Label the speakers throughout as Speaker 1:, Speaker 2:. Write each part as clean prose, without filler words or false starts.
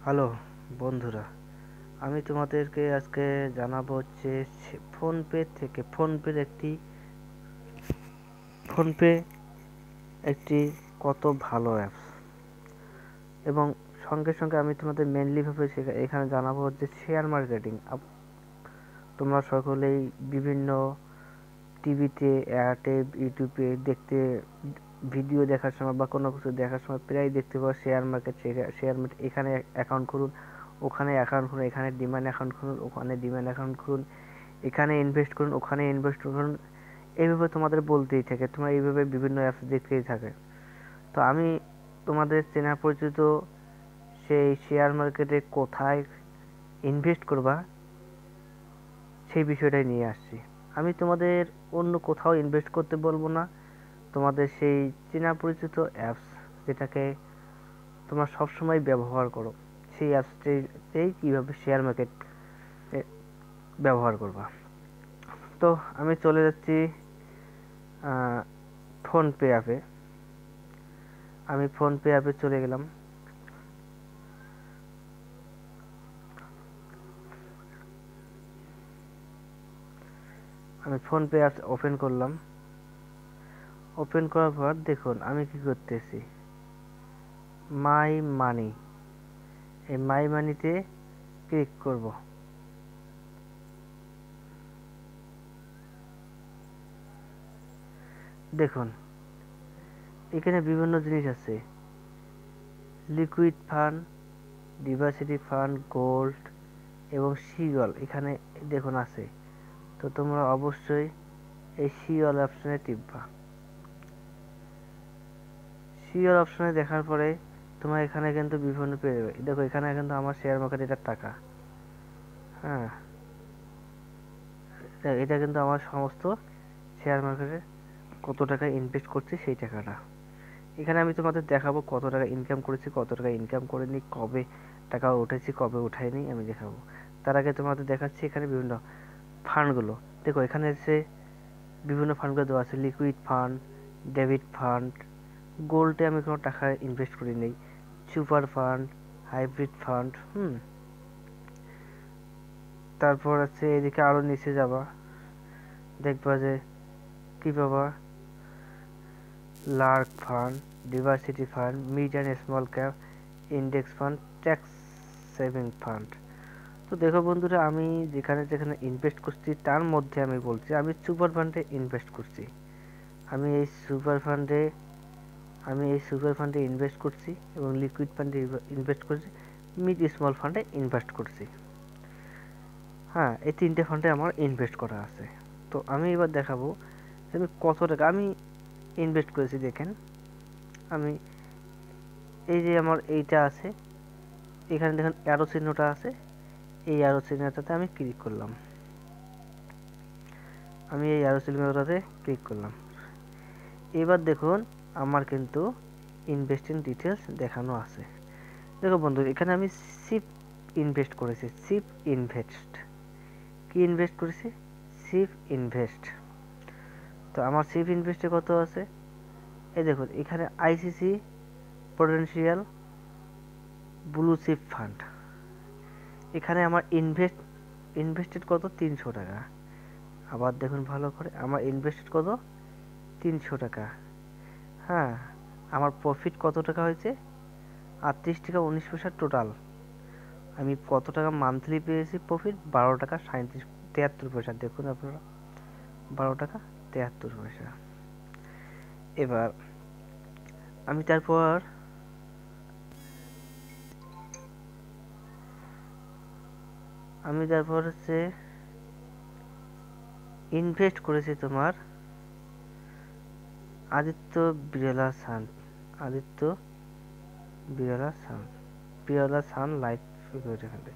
Speaker 1: Hello বন্ধুরা, আমি তোমাদেরকে আজকে জানাবো যে ফোনপে একটি কত ভালো অ্যাপস, এবং সঙ্গে সঙ্গে আমি তোমাদের মেনলি ভাবে এখানে জানাবো যে শেয়ার মার্কেটিং। তোমরা সকলেই বিভিন্ন টিভিতে, অ্যাডে, ইউটিউবে ভিডিও দেখার সময় বা কোনো কিছু দেখার সময় প্রায় দেখতে পাও শেয়ার মার্কেট। এখানে অ্যাকাউন্ট খুলুন, ওখানে অ্যাকাউন্ট খুলুন, এখানে ডিম্যান্ড অ্যাকাউন্ট খুলুন, ওখানে ডিম্যান্ড অ্যাকাউন্ট খুলুন, এখানে ইনভেস্ট করুন, ওখানে ইনভেস্ট করুন। এইভাবে তোমাদের বলতেই থাকে, তোমরা এইভাবে বিভিন্ন অ্যাপস দেখতেই থাকে। তো আমি তোমাদের চেনা পরিচিত সেই শেয়ার মার্কেটে কোথায় ইনভেস্ট করবা সেই বিষয়টাই নিয়ে আসছি। আমি তোমাদের অন্য কোথাও ইনভেস্ট করতে বলবো না, তোমাদের সেই চেনা পরিচিত অ্যাপস যেটাকে তোমরা সবসময় ব্যবহার করো, সেই অ্যাপসটিতেই কীভাবে শেয়ার মার্কেট ব্যবহার করবা। তো আমি চলে যাচ্ছি ফোনপে অ্যাপে। আমি ফোনপে অ্যাপে চলে গেলাম। আমি ফোনপে অ্যাপ ওপেন করলাম। ওপেন করার পর দেখুন আমি কি করতেছি, মাই মানি, এই মাই মানিতে ক্লিক করব। দেখুন এখানে বিভিন্ন জিনিস আছে, লিকুইড ফান্ড, ডিভার্সিটি ফান্ড, গোল্ড এবং সিগল এখানে দেখুন আছে। তো তোমরা অবশ্যই এই সিগল অপশনে টিপবা। সিগল অপশনে দেখার পরে তোমরা এখানে কিন্তু বিভিন্ন পেয়ে যাবে। দেখো এখানে কিন্তু আমার শেয়ার মার্কেটের টাকা, হ্যাঁ এটা কিন্তু আমার সমস্ত শেয়ার মার্কেটে কত টাকা ইনভেস্ট করছি সেই টাকাটা। এখানে আমি তোমাদের দেখাবো কত টাকা ইনকাম করেছি, কত টাকা ইনকাম করিনি, কবে টাকা উঠেছি, কবে উঠাইনি আমি দেখাবো। তার আগে তোমাদের দেখাচ্ছি এখানে বিভিন্ন ফান্ডগুলো। দেখো এখানে এসে বিভিন্ন ফান্ডগুলো দেওয়া আছে, লিকুইড ফান্ড, ডেবিট ফান্ড, গোল্ডে আমি কোনো টাকা ইনভেস্ট করি নেই, সুপার ফান্ড, হাইব্রিড ফান্ড। তারপর আছে এদিকে আরও নিচে যাবা, দেখবা যে কি পাবা, Lark fund, ডিভার্সিটি fund, mid and small cap, index fund, tax saving fund. তো দেখো বন্ধুরা, আমি যেখানে যেখানে ইনভেস্ট করছি তার মধ্যে আমি বলছি আমি সুপার ফান্ডে ইনভেস্ট করছি। আমি এই সুপার ফান্ডে ইনভেস্ট করছি এবং লিকুইড ফান্ডে ইনভেস্ট করছি, মিড স্মল ফান্ডে ইনভেস্ট করছি। হ্যাঁ, এই তিনটে ফান্ডে আমার ইনভেস্ট করা আছে। তো আমি এবার দেখাবো আমি কত টাকা আমি ইনভেস্ট করেছি। দেখেন আমি এই যে আমার এইটা আছে, এখানে দেখেন অ্যারো চিহ্নটা আছে, এই অ্যারো চিহ্নটাতে আমি ক্লিক করলাম। এবার দেখুন আমার কিন্তু ইনভেস্টিং ডিটেলস দেখানো আছে। দেখো বন্ধু, এখানে আমি সিপ ইনভেস্ট করেছি, সিপ ইনভেস্ট। কি ইনভেস্ট করেছি? SIP invest. তো আমার সিপ ইনভেস্টে কত আছে এই দেখুন, এখানে ICICI potential blue chip fund, এখানে আমার ইনভেস্টেড কত, 300 টাকা। আবার দেখুন ভালো করে, আমার ইনভেস্টেড কত, 300 টাকা। হ্যাঁ, আমার প্রফিট কত টাকা হয়েছে, 38 টাকা 19 পয়সা টোটাল। আমি কত টাকা মান্থলি পেয়েছি প্রফিট, 12 টাকা 73 পয়সা। দেখুন আপনারা, 12 টাকা 73 পয়সা। এবার আমি তারপর হচ্ছে ইনভেস্ট করেছি তোমার আদিত্য বিড়লা সান লাইফ সিকিউরিটি ফান্ডে।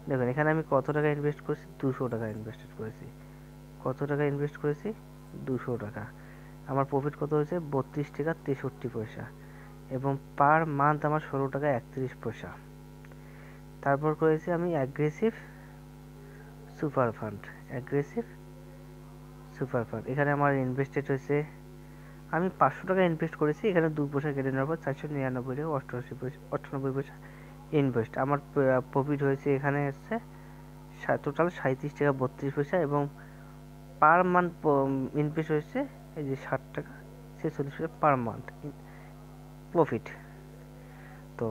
Speaker 1: দেখুন এখানে আমি কত টাকা ইনভেস্ট করেছি, 200 টাকা ইনভেস্ট করেছি। কত টাকা ইনভেস্ট করেছি, 200 টাকা। আমার প্রফিট কত হয়েছে, 32 টাকা 63 পয়সা, এবং পার মান্থ আমার 16 টাকা 31 পয়সা। তারপর করেছি আমি অ্যাগ্রেসিভ সুপার ফান্ড। এখানে আমার ইনভেস্টেড হয়েছে, আমি 500 টাকা ইনভেস্ট করেছি, এখানে 2 পয়সা কেটে নেওয়ার পর 499 টাকা 88 পয়সা 98 পয়সা ইনভেস্ট আমার প্রফিট হয়েছে এখানে হচ্ছে টোটাল 37 টাকা 32 পয়সা এবং পার মান্থ ইনভেস্ট হয়েছে এই যে 60 টাকা 46 পয়সা পার মান্থ প্রফিট। তো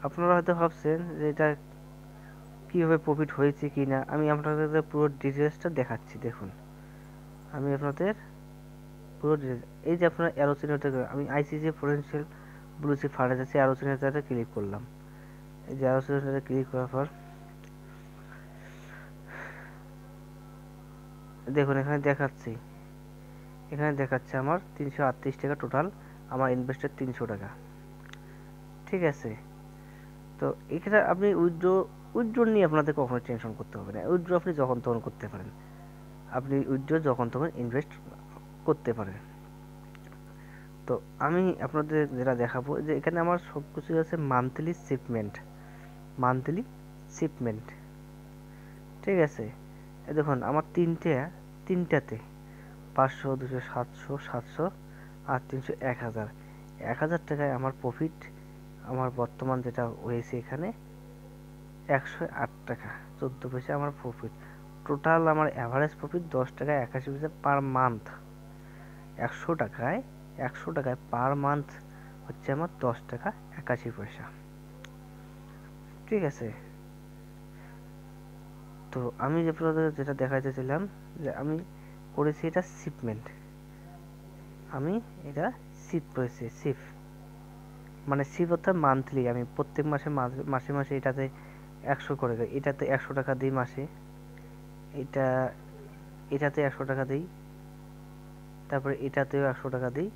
Speaker 1: আপনারা হয়তো ভাবছেন যে এটা কীভাবে প্রফিট হয়েছে কি না, আমি আপনাদের পুরো ডিটেলসটা দেখাচ্ছি। দেখুন আমি আপনাদের পুরো ডিটেলস, এই যে আপনার অ্যারো চিহ্নটা, আমি আইসিসি পটেনশিয়াল ব্লু চিপ ফান্ডে যাচ্ছি, অ্যারো চিহ্নটাতে ক্লিক করলাম। এই যে অ্যারো চিহ্নটাতে ক্লিক করার পর দেখুন এখানে দেখাচ্ছে আমার 338 টাকা টোটাল, আমার ইনভেস্টেড 300 টাকা। ঠিক আছে, তো এখানে আপনি উইথড্র নিয়ে আপনাদের কখনো টেনশন করতে হবে না। উইথড্র আপনি যখন তখন করতে পারেন, আপনি উইথড্র যখন তখন ইনভেস্ট করতে পারেন। তো আমি আপনাদের যেটা দেখাবো যে এখানে আমার সব কিছু আছে মান্থলি শিপমেন্ট। ঠিক আছে, দেখুন আমার তিনটাতে 500 200 700 700 আর 300 1000 টাকায় আমার প্রফিট, আমার বর্তমান যেটা হয়েছে এখানে 108 টাকা 14 পয়সা আমার প্রফিট। টোটাল আমার অ্যাভারেজ প্রফিট 10 টাকা 81 পয়সা পার মান্থ। 100 টাকায় পার মান্থ হচ্ছে আমার 10 টাকা 81 পয়সা। ঠিক আছে, তো আমি আপনাদের যেটা দেখাইতেছিলাম যে আমি করেছি এটা শিপমেন্ট, আমি এটা শিপ করেছি। মানে শিপ অর্থাৎ মান্থলি, আমি প্রত্যেক মাসে এটাতে 100 করে দিই, এটাতে 100 টাকা দিই মাসে, এটাতে 100 টাকা দিই, তারপরে এটাতেও 100 টাকা দিই,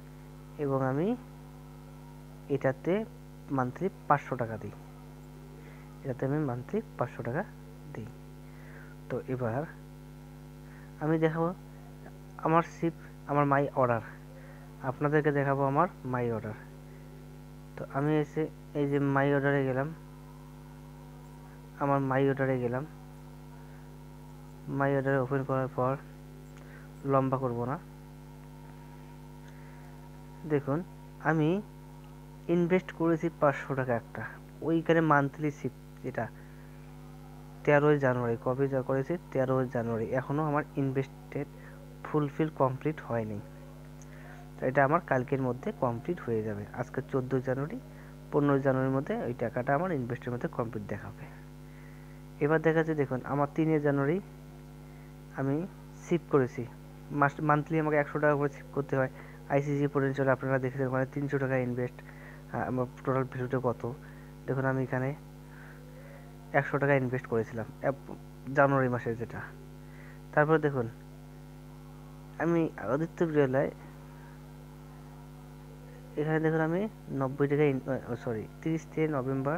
Speaker 1: এবং আমি এটাতে মান্থলি 500 টাকা দিই, দিই। তো এবার আমি দেখাবো আমার মাই অর্ডার, আপনাদেরকে দেখাবো আমার মাই অর্ডার। তো আমি এসে এই যে মাই অর্ডারে গেলাম, মাই অর্ডারে ওপেন করার পর লম্বা করব না, দেখুন আমি ইনভেস্ট করেছি 500 টাকা একটা, ওইখানে মান্থলি শিপ যেটা 13ই জানুয়ারি, কবে করেছি 13ই জানুয়ারি, এখনও আমার ইনভেস্টেড ফুলফিল কমপ্লিট হয়নি। তো এটা আমার কালকের মধ্যে কমপ্লিট হয়ে যাবে, আজকে 14 জানুয়ারি 15 জানুয়ারির মধ্যে ওই টাকাটা আমার ইনভেস্টের মধ্যে কমপ্লিট দেখাবে। এবার দেখাচ্ছে দেখুন আমার 3 জানুয়ারি আমি শিপ করেছি, মান্থলি আমাকে 100 টাকা করে শিপ করতে হয়। আইসিসি পটেনশিয়াল আপনারা দেখেছেন ওখানে 300 টাকা ইনভেস্ট, আমার টোটাল ভ্যালুটা কত দেখুন, আমি এখানে 100 টাকা ইনভেস্ট করেছিলাম জানুয়ারি মাসের যেটা। তারপর দেখুন আমি আদিত্য বিড়লায় এখানে দেখুন আমি 90 টাকা 30 নভেম্বর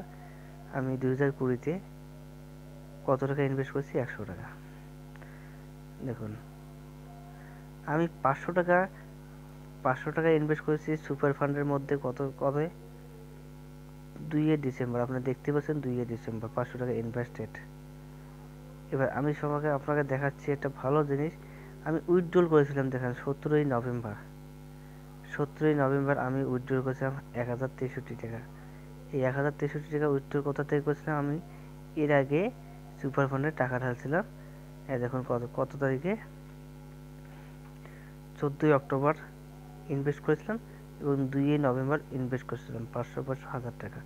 Speaker 1: আমি 2020-তে কত টাকা ইনভেস্ট করেছি 100 টাকা। দেখুন আমি 500 টাকা ইনভেস্ট করেছি সুপার ফান্ডের মধ্যে, কবে 2 ডিসেম্বর, আপনারা দেখতে পাচ্ছেন 2 ডিসেম্বর 500 টাকা ইনভেস্টেড। এবার আমি আপনাকে দেখাচ্ছি একটা ভালো জিনিস, আমি উইথড্রল করেছিলাম, দেখেন 17ই নভেম্বর আমি উইথড্রল করেছিলাম 1063 টাকা। এই 1063 টাকা উইথড্রল কোথা থেকে করেছিলাম, আমি এর আগে সুপার ফান্ডে টাকা ঢালছিলাম, দেখুন কত তারিখে 14 অক্টোবর ইনভেস্ট করেছিলাম এবং 2 নভেম্বর ইনভেস্ট করেছিলাম 500 টাকা।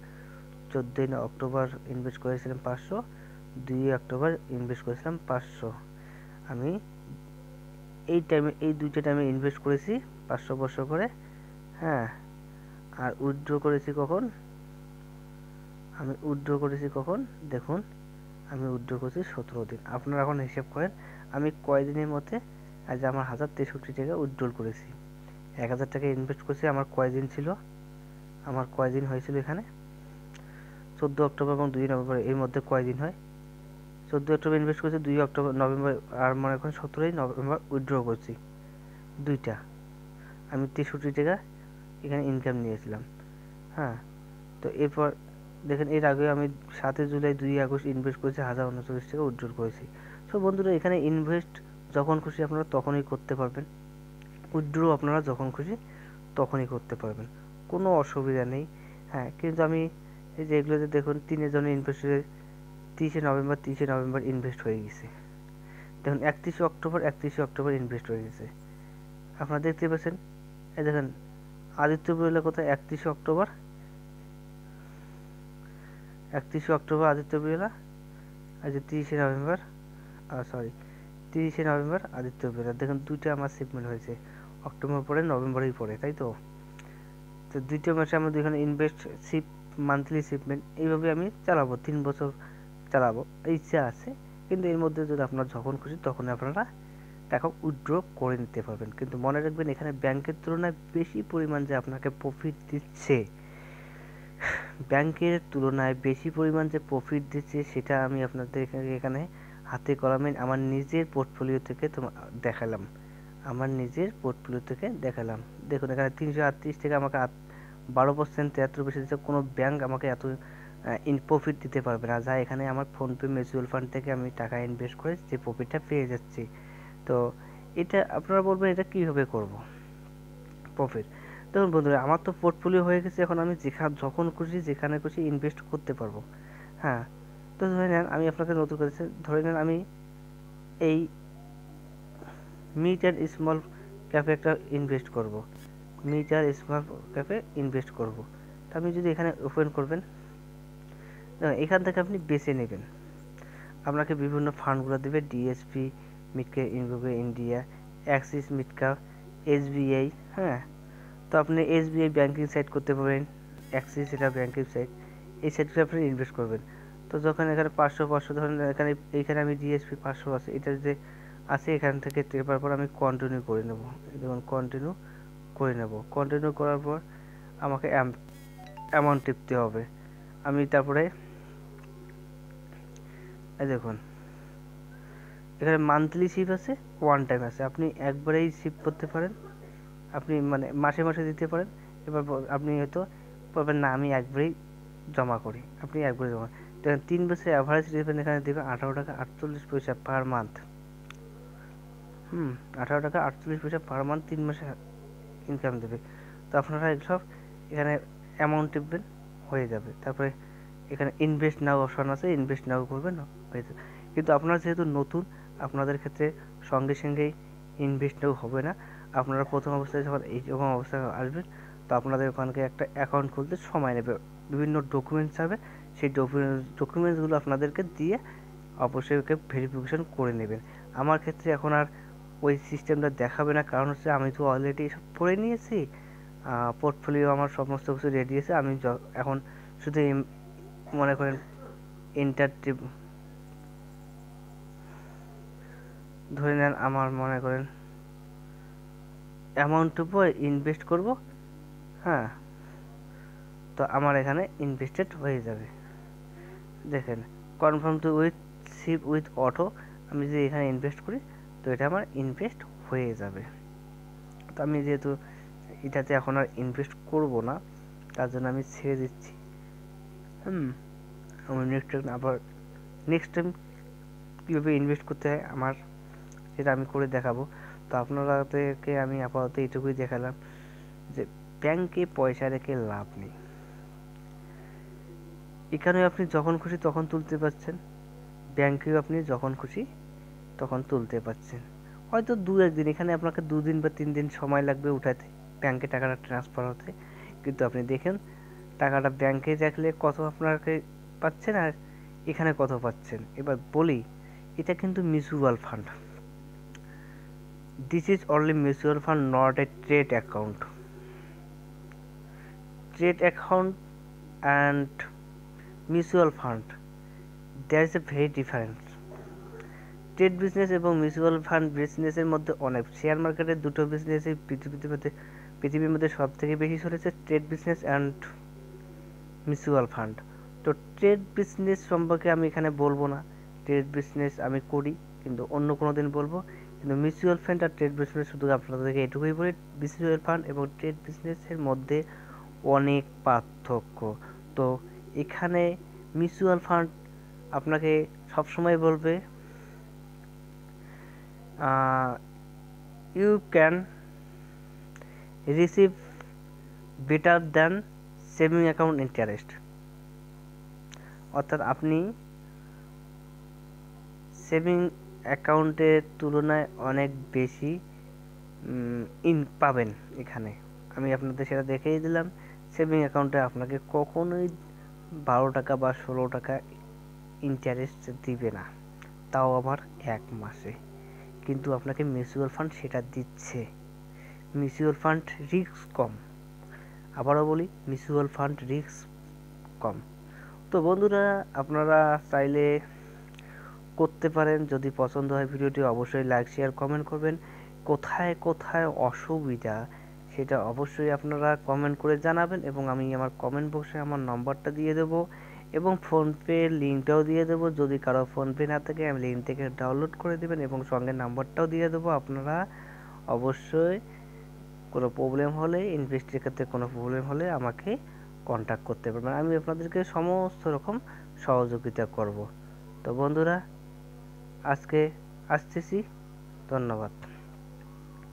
Speaker 1: 14 অক্টোবর ইনভেস্ট করেছিলাম 500, 2 অক্টোবর ইনভেস্ট করেছিলাম 500। আমি এই দুইটা টাইমে ইনভেস্ট করেছি 500 করে, হ্যাঁ। আর উইথড্র করেছি কখন, দেখুন আমি উইথড্র করেছি 17 দিন। আপনারা এখন হিসাব করেন আমি কয়দিনের মধ্যে আজ আমার 1063 টাকা উইথড্রল করেছি। 1000 টাকা ইনভেস্ট করেছি, আমার কয়দিন হয়েছিল এখানে 14 অক্টোবর এবং 2 নভেম্বর, এর মধ্যে কয়দিন হয়, 14 অক্টোবর ইনভেস্ট করেছি, 2 অক্টোবর নভেম্বর, আর মনে এখন 17ই নভেম্বর উইথড্র করছি দুইটা, আমি 63 টাকা এখানে ইনকাম নিয়েছিলাম, হ্যাঁ। তো এরপর দেখেন এর আগে আমি 7 জুলাই 2 আগস্ট ইনভেস্ট করেছি 1039 টাকা উইথড্র করেছি। সো বন্ধুরা এখানে ইনভেস্ট যখন খুশি আপনারা তখনই করতে পারবেন, উইথড্র আপনারা যখন খুশি তখনই করতে পারবেন, কোনো অসুবিধা নেই, হ্যাঁ। কিন্তু আমি এই যে এগুলোতে দেখুন 3 জনের ইনভেস্ট হয়ে 30 নভেম্বর ইনভেস্ট হয়ে গেছে। দেখুন 31 অক্টোবর ইনভেস্ট হয়ে গেছে। আপনারা দেখতে পাচ্ছেন, এই দেখেন আদিত্য বিড়লা কোথায়, 31 অক্টোবর আদিত্য বিড়লা, আজ 30 November, sorry 30 November Aditya Birla. দেখুন দুইটা আমার শিপমেন্ট হয়েছে, অক্টোবর পরে নভেম্বরেই পড়ে, তাই তো। তো দ্বিতীয় মাসে আমরা দুইখানে ইনভেস্ট শিপ মান্থলি শিপমেন্ট এইভাবে আমি চালাবো, 3 বছর চালাবো ইচ্ছা আছে। কিন্তু এর মধ্যে যদি আপনারা যখন খুশি তখন আপনারা টাকা উইথড্র করে নিতে পারবেন। কিন্তু মনে রাখবেন এখানে ব্যাংকের তুলনায় বেশি পরিমাণ যে আপনাকে প্রফিট দিচ্ছে, ব্যাংকের তুলনায় বেশি পরিমাণ যে প্রফিট দিচ্ছে সেটা আমি আপনাদের এখানে হাতে কলমে আমার নিজের পোর্টফোলিও থেকে দেখালাম। দেখালাম দেখুন এখানে 338 থেকে আমাকে 12% 73% দিচ্ছে। কোনো ব্যাংক আমাকে এত প্রফিট দিতে পারবে না, যা এখানে আমার ফোনপে মিউচুয়াল ফান্ড থেকে আমি টাকা ইনভেস্ট করে যে প্রফিটটা পেয়ে যাচ্ছি। তো এটা আপনারা বলবেন এটা কীভাবে করব প্রফিট। দেখুন বন্ধুরা, আমার তো পোর্টফোলিও হয়ে গেছে, এখন আমি যখন খুশি যেখানে খুশি ইনভেস্ট করতে পারবো। হ্যাঁ, তো ধরে নেন আমি আপনাকে নতুন করেছি, ধরে নেন আমি এই মিড অ্যান্ড স্মল ক্যাফে একটা ইনভেস্ট করব, তা আপনি যদি এখানে ওপেন করবেন, এখান থেকে আপনি বেছে নেবেন। আপনাকে বিভিন্ন ফান্ডগুলো দেবে, DSP, mid cap India, Axis mid cap, SBI. হ্যাঁ, তো আপনি এসবিআই ব্যাংকিং সাইট করতে পারেন, অ্যাক্সিস এটা ব্যাংকিং সাইট, এই সাইটে আপনি ইনভেস্ট করবেন। তো যখন এখানে 500 ধরেন, এখানে আমি ডিএসপি 500 আছে, এটা যে আছে এখান থেকে টেপার পর আমি কন্টিনিউ করে নেব। দেখুন কন্টিনিউ করার পর আমাকে অ্যামাউন্ট টিপতে হবে। আমি তারপরে দেখুন এখানে মান্থলি শিপ আছে, ওয়ান টাইম আছে, আপনি একবারেই শিপ করতে পারেন, আপনি মানে মাসে মাসে দিতে পারেন। এবার আপনি হয়তো বলবেন না আমি একবারেই জমা করি, আপনি একবারে জমা দেখেন 3 বছর অ্যাভারেজ রিটার্ন এখানে দেবে 18 টাকা 48 পয়সা পার মান্থ। 18 টাকা 48 পয়সা পার মান্থ 3 মাসে ইনকাম দেবে। তো আপনারা সব এখানে অ্যামাউন্ট টিপবেন, হয়ে যাবে। তারপরে এখানে ইনভেস্ট নাও অপশন আছে, ইনভেস্ট নাও করবেন, হয়ে যাবে। কিন্তু আপনারা যেহেতু নতুন, আপনাদের ক্ষেত্রে সঙ্গে সঙ্গেই ইনভেস্ট নাও হবে না। আপনারা প্রথম অবস্থায় যখন এইরকম অবস্থায় আসবেন, তো আপনাদের ওখানকে একটা অ্যাকাউন্ট খুলতে সময় নেবে, বিভিন্ন ডকুমেন্টস হবে, সেই ডকুমেন্টসগুলো আপনাদেরকে দিয়ে অবশ্যই ওকে ভেরিফিকেশন করে নেবেন। আমার ক্ষেত্রে এখন আর ওই সিস্টেমটা দেখাবে না, কারণ হচ্ছে আমি তো অলরেডি সব পড়ে নিয়েছি, পোর্টফোলিও আমার সমস্ত কিছু রেডি আছে। আমি এখন শুধু মনে করেন ধরে নেন আমার মনে করেন অ্যামাউন্টটুকু ইনভেস্ট করব। হ্যাঁ, তো আমার এখানে ইনভেস্টেড হয়ে যাবে। দেখেন confirm two sheep with auto, আমি যদি এখানে ইনভেস্ট করি তো এটা আমার ইনভেস্ট হয়ে যাবে। তো আমি যেহেতু এটাতে এখন আর ইনভেস্ট করব না, তার জন্য আমি ছেড়ে দিচ্ছি। আমি নেক্সট টাইম কীভাবে ইনভেস্ট করতে হয় আমার সেটা আমি করে দেখাবো। তো আপনাদেরকে আমি আপাতত এইটুকুই দেখালাম যে ব্যাংকে পয়সা রেখে লাভ নেই। এখানে আপনি যখন খুশি তখন তুলতে পারছেন, ব্যাংকেও আপনি যখন খুশি তখন তুলতে পারছেন। হয়তো 2-1 দিন, এখানে আপনাকে 2 দিন বা 3 দিন সময় লাগবে উঠাতে, ব্যাংকে টাকাটা ট্রান্সফার হতে। কিন্তু আপনি দেখেন টাকাটা ব্যাংকে রাখলে কত আপনাকে পাচ্ছেন আর এখানে কত পাচ্ছেন। এবার বলি, এটা কিন্তু mutual fund, this is only mutual fund, not a trade account. Trade account and mutual fund, there is a very difference. Trade business এবং মিউচুয়াল ফান্ড বিজনেসের মধ্যে অনেক, শেয়ার মার্কেটের দুটো বিজনেসই পৃথিবীর মধ্যে সব থেকে বেশি চলেছে, trade business and mutual fund. তো ট্রেড বিজনেস সম্পর্কে আমি এখানে বলবো না, ট্রেড বিজনেস আমি করি কিন্তু অন্য কোনো দিন বলবো। কিন্তু মিউচুয়াল ফান্ড আর ট্রেড বিজনেস শুধু আপনাদেরকে এটুকুই বলি, মিউচুয়াল ফান্ড এবং ট্রেড বিজনেসের মধ্যে অনেক পার্থক্য। তো এখানে মিউচুয়াল ফান্ড আপনাকে সবসময় বলবে you can receive better than saving account interest. অর্থাৎ আপনি সেভিং অ্যাকাউন্টের তুলনায় অনেক বেশি পাবেন এখানে। আমি আপনাদের সেটা দেখিয়ে দিলাম। সেভিং অ্যাকাউন্টে আপনাকে কখনোই 12 টাকা বা 16 টাকা ইন্টারেস্ট দিবে না, তাও আবার 1 মাসে। কিন্তু আপনাকে মিউচুয়াল ফান্ড সেটা দিচ্ছে। মিউচুয়াল ফান্ড রিস্ক কম। আবারও বলি, মিউচুয়াল ফান্ড রিস্ক কম। তো বন্ধুরা, আপনারা চাইলে করতে পারেন। যদি পছন্দ হয় ভিডিওটি অবশ্যই লাইক শেয়ার কমেন্ট করবেন। কোথায় কোথায় অসুবিধা সেটা অবশ্যই আপনারা কমেন্ট করে জানাবেন, এবং আমি আমার কমেন্ট বক্সে আমার নম্বরটা দিয়ে দেবো এবং ফোনপে লিঙ্কটাও দিয়ে দেবো। যদি কারো ফোনপে না থাকে আমি লিঙ্ক থেকে ডাউনলোড করে দেবেন এবং সঙ্গে নাম্বারটাও দিয়ে দেবো। আপনারা অবশ্যই কোনো প্রবলেম হলে, ইনভেস্টের ক্ষেত্রে কোনো প্রবলেম হলে আমাকে কন্ট্যাক্ট করতে পারবেন। আমি আপনাদেরকে সমস্ত রকম সহযোগিতা করব। তো বন্ধুরা, আজকে আসতেছি। ধন্যবাদ।